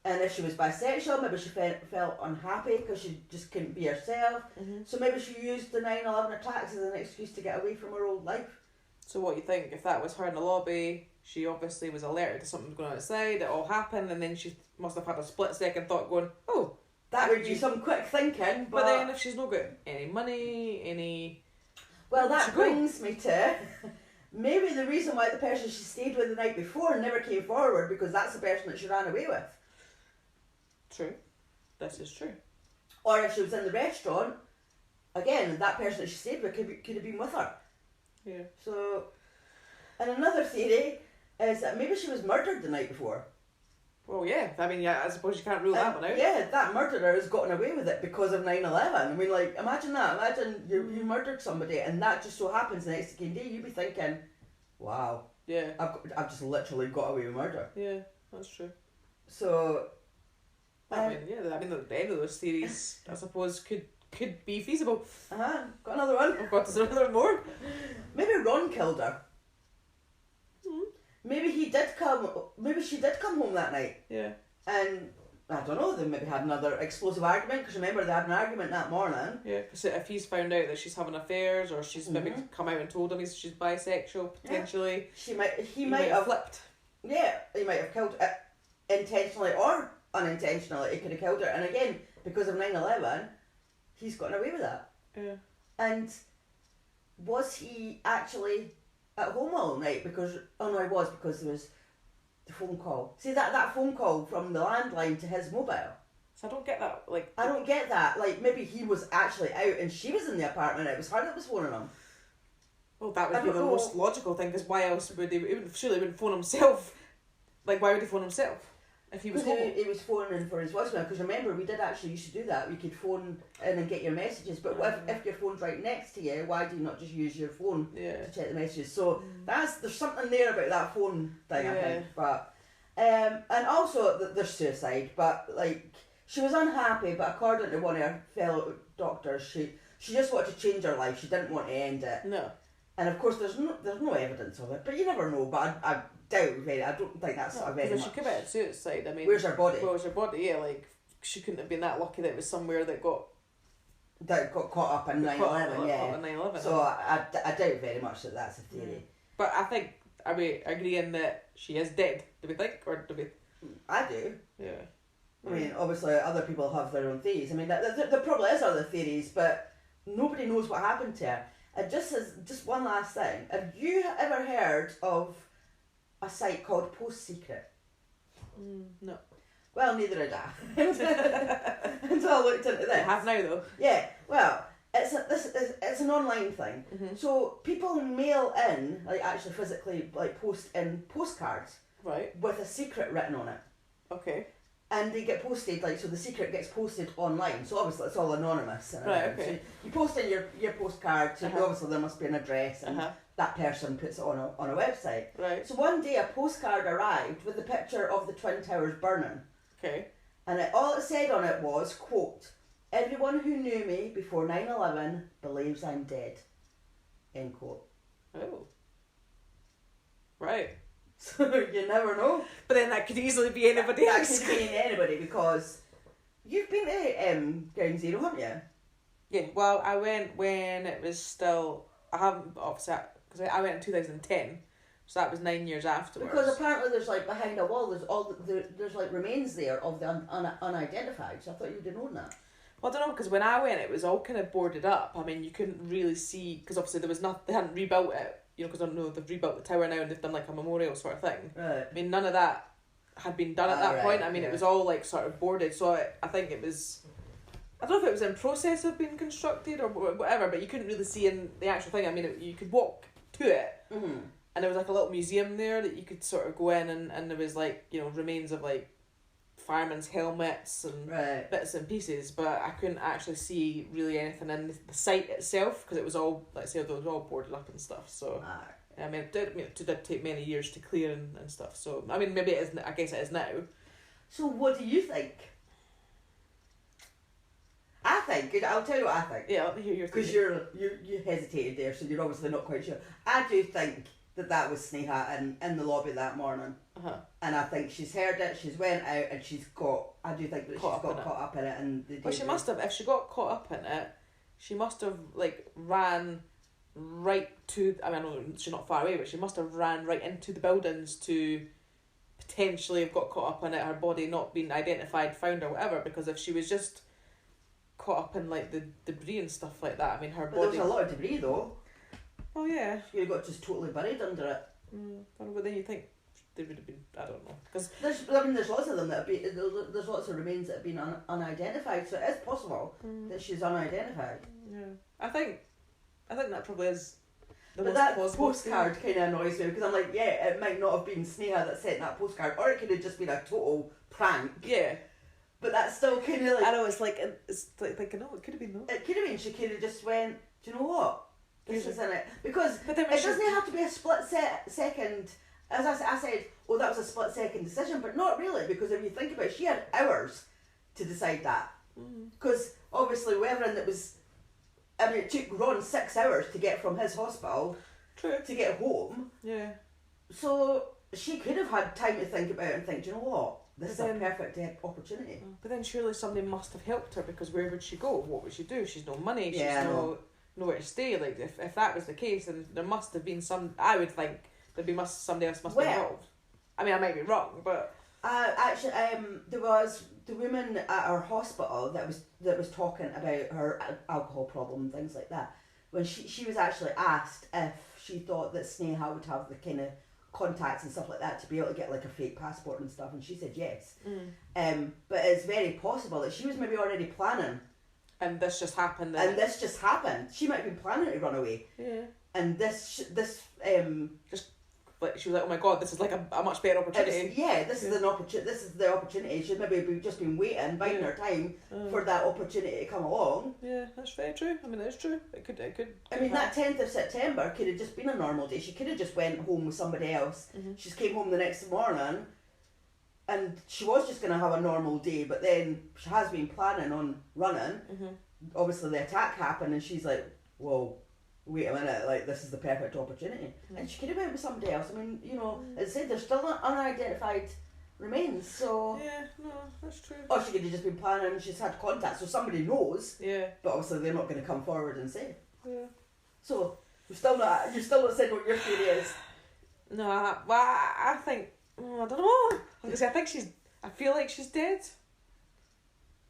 And if she was bisexual, maybe she felt unhappy because she just couldn't be herself. So maybe she used the 9/11 attacks as an excuse to get away from her old life. So what you think, if that was her in the lobby, she obviously was alerted to something going on outside, it all happened, and then she must have had a split second thought going, oh, that would be some quick thinking. But then if she's not got any money, well, that brings me to maybe the reason why the person she stayed with the night before never came forward, because that's the person that she ran away with. True. This is true. Or if she was in the restaurant, again, that person that she stayed with could have been with her. Yeah. So, and another theory is that maybe she was murdered the night before. Well, yeah. I mean, yeah, I suppose you can't rule that one out. Yeah, that murderer has gotten away with it because of 9/11. I mean, like, imagine that. Imagine you murdered somebody and that just so happens the next day you'd be thinking, wow. Yeah. I've just literally got away with murder. Yeah, that's true. So... I mean, the end of those theories, I suppose, could be feasible. Got another one. I've got another more. Maybe Ron killed her. Maybe she did come home that night. Yeah. And I don't know, they maybe had another explosive argument, because remember they had an argument that morning. Yeah, because if he's found out that she's having affairs, or she's maybe come out and told him she's bisexual, potentially. Yeah. He might have flipped. Yeah, he might have killed her intentionally or unintentionally. He could have killed her, and again, because of 9/11, he's gotten away with that. Yeah. And was he actually at home all night? Because he was, because there was the phone call. See that phone call from the landline to his mobile. So I don't get that. Like, I don't get that. Like, maybe he was actually out and she was in the apartment. It was her that was phoning him. Well, that would be the most logical thing, because why else would he? Surely he wouldn't phone himself. Like, why would he phone himself if he was home? He was phoning for his voicemail. Because remember, we did actually used to do that. We could phone in and get your messages. But if your phone's right next to you, why do you not just use your phone to check the messages? So there's something there about that phone thing, I think. But and also there's suicide. But like, she was unhappy. But according to one of her fellow doctors, she just wanted to change her life. She didn't want to end it. No. And of course, there's no evidence of it. But you never know. But I doubt very. I don't think that's very much. If she committed suicide, I mean, where's her body? Where's her body? Yeah, like, she couldn't have been that lucky that it was somewhere that got caught up in 9/11. Yeah. 9/11. So I doubt very much that that's a theory. But I think, are we agreeing that she is dead? Do we think, or do we? I do. Yeah. I mean, obviously, other people have their own theories. I mean, there probably is other theories, but nobody knows what happened to her. And just one last thing. Have you ever heard of a site called Post Secret? No. Well, neither did I. Until I looked into this. I have now, though. Yeah. Well, it's an online thing. So people mail in, like, actually physically, like, post in postcards. Right. With a secret written on it. Okay. And they get posted, like, so the secret gets posted online. So obviously it's all anonymous. Right, okay. So you post in your postcard, so obviously there must be an address, and that person puts it on a website. Right. So one day a postcard arrived with a picture of the Twin Towers burning. Okay. And all it said on it was, quote, "Everyone who knew me before 9/11 believes I'm dead." End quote. Oh. Right. So you never know. But then that could easily be anybody That else. could be anybody, because you've been to Ground Zero, haven't you? Yeah, well, I went when it was still... I haven't, obviously, because I went in 2010, so that was 9 years afterwards. Because apparently there's like behind a wall, there's like remains there of the unidentified, so I thought you'd have known that. Well, I don't know, because when I went, it was all kind of boarded up. I mean, you couldn't really see, because obviously there was they hadn't rebuilt it, you know, because I don't know, they've rebuilt the tower now and they've done like a memorial sort of thing. Right. I mean, none of that had been done at that Right, point. I mean, yeah. it was all like sort of boarded, so I think it was... I don't know if it was in process of being constructed or whatever, but you couldn't really see in the actual thing. I mean, you could walk to it, Mm-hmm. and there was like a little museum there that you could sort of go in, and there was like, you know, remains of like firemen's helmets and Right. bits and pieces, but I couldn't actually see really anything in the site itself, because it was all, like I said, it was all boarded up and stuff. So I mean, it did take many years to clear and stuff. So I mean, maybe it is. I guess it is now. So what do you think? I think, I'll tell you what I think. Yeah, let me hear your. Because you hesitated there, so you're obviously not quite sure. I do think that was Sneha in the lobby that morning. Uh-huh. And I think she's heard it, she's went out, and I do think that she's got caught up in it. And Well, she must have. If she got caught up in it, she must have like ran right to. I mean, I know she's not far away, but she must have ran right into the buildings to potentially have got caught up in it. Her body not being identified, found, or whatever. Because if she was just caught up in like the debris and stuff like that, I mean, her But body. there was a lot of debris though. Oh yeah. She got just totally buried under it. But then you think they would have been. I don't know, because There's lots of them that have been. There's lots of remains that have been unidentified, so it is possible that she's unidentified. yeah, I think that probably is. The But most that plausible postcard kind of annoys me, because I'm like, yeah, it might not have been Sneha that sent that postcard, or it could have just been a total prank. Yeah. But that's still kind of like... I know, it's like thinking, no, it could have been no. It could have been, she could have just went, do you know what? This Here's is in it. Because But then it doesn't have to be a split second. As I said, oh, that was a split second decision, but not really, because if you think about it, she had hours to decide that. Because obviously, whoever that was... I mean, it took Ron 6 hours to get from his hospital True. to get home. Yeah. So she could have had time to think about it and think, do you know what? This is But a then- perfect opportunity. But then surely somebody must have helped her, because where would she go? What would she do? She's no money. She's Yeah, I know. nowhere to stay. Like if that was the case, then there must have been some. I would think there'd be somebody else must be Well- involved. I mean, I might be wrong, but Actually, there was the woman at our hospital that was talking about her alcohol problem and things like that. When she was actually asked if she thought that Sneha would have the kind of contacts and stuff like that to be able to get like a fake passport and stuff, and she said yes. But it's very possible that she was maybe already planning, and this just happened. and this just happened. She might have been planning to run away, Yeah. and this Like she was like, oh my god, this is like a much better opportunity. this is an opportunity. This is the opportunity. She'd maybe just been waiting, biding her time for that opportunity to come along. Yeah, that's very true. I mean, it's true. It could. I mean, that 10th of September could have just been a normal day. She could have just went home with somebody else. She came home the next morning, and she was just going to have a normal day, but then she has been planning on running. Obviously, the attack happened, and she's like, whoa, wait a minute, like, this is the perfect opportunity. And she could have went with somebody else. I mean, you know, as I said, there's still unidentified remains, so... Yeah, no, that's true. Or she could have just been planning and she's had contact, so somebody knows. Yeah. But obviously they're not going to come forward and say. Yeah. So, you've still not said what your theory is. No, I think... I don't know. I feel like she's dead.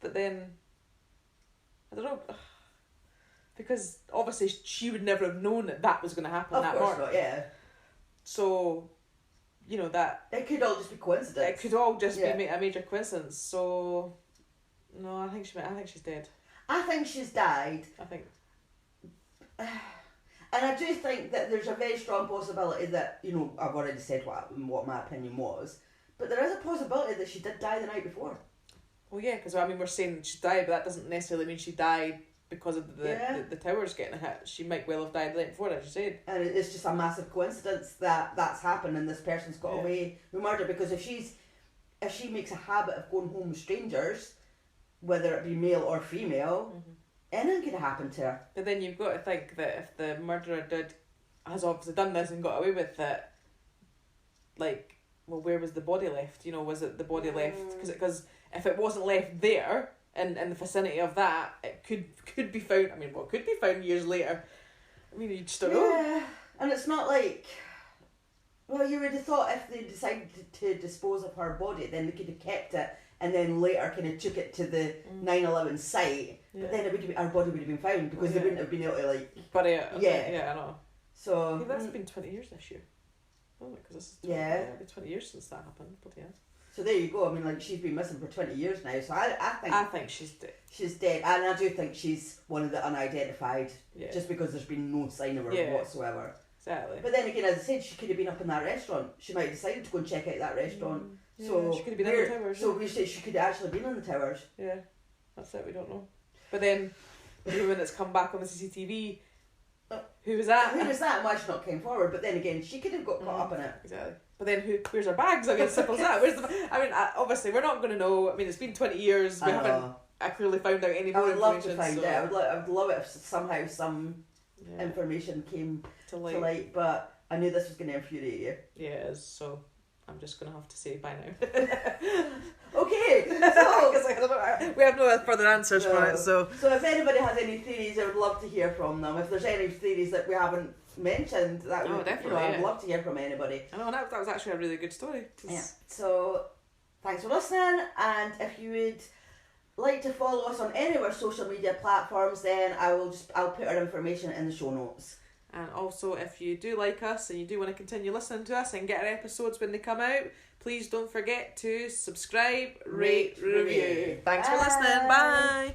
But then... I don't know. Because obviously she would never have known that was going to happen that morning. Of course not, yeah. So, you know, that... It could all just be coincidence. It could all just be a major coincidence. So, no, I think she's dead. I think she's died. I think... And I do think that there's a very strong possibility that, you know, I've already said what my opinion was, but there is a possibility that she did die the night before. Well, yeah, because I mean, we're saying she died, but that doesn't necessarily mean she died because of the towers getting hit. She might well have died the night before, as you said. And it's just a massive coincidence that that's happened and this person's got away with murder, because if she's if she makes a habit of going home with strangers, whether it be male or female, anything could happen to her. But then you've got to think that if the murderer has obviously done this and got away with it, like, well, where was the body left? You know, was it the body left? Because if it wasn't left there, in the vicinity of that, it could be found. I mean, well, it could be found years later. I mean, you just don't know. Yeah, and it's not like. Well, you would have thought if they decided to dispose of her body, then they could have kept it and then later kind of took it to the 9/11 site. Yeah. But then our body would have been found because they wouldn't have been able to like. But yeah, I know. So that's been 20 years this year. Oh, because this is 20, it'll be 20 years since that happened. But yeah. So there you go. I mean, like she's been missing for 20 years now. So I think she's dead. She's dead, and I do think she's one of the unidentified. Yeah. Just because there's been no sign of her whatsoever. Exactly. But then again, as I said, she could have been up in that restaurant. She might have decided to go and check out that restaurant. So she could have been in the towers. So we say she could have actually been in the towers. Yeah, that's it. We don't know. But then, when it's come back on the CCTV, who was that? Who was that? Why she not came forward? But then again, she could have got caught up in it. Exactly. But then where's her bags? I mean, simple as that. Where's the? I mean, obviously we're not going to know. I mean, it's been 20 years. We haven't clearly found out any more I would love to information. find out. I would love it if somehow some information came to light. But I knew this was going to infuriate you. Yeah, it is. So I'm just going to have to say bye now. Okay, so we have no further answers for it. So if anybody has any theories, I would love to hear from them. If there's any theories that we haven't mentioned, that would, definitely, I'd love to hear from anybody. I know that was actually a really good story. Yeah. So thanks for listening, and if you would like to follow us on any of our social media platforms, then I'll put our information in the show notes. And also, if you do like us and you do want to continue listening to us and get our episodes when they come out, please don't forget to subscribe, rate, review. Thanks for listening. Bye.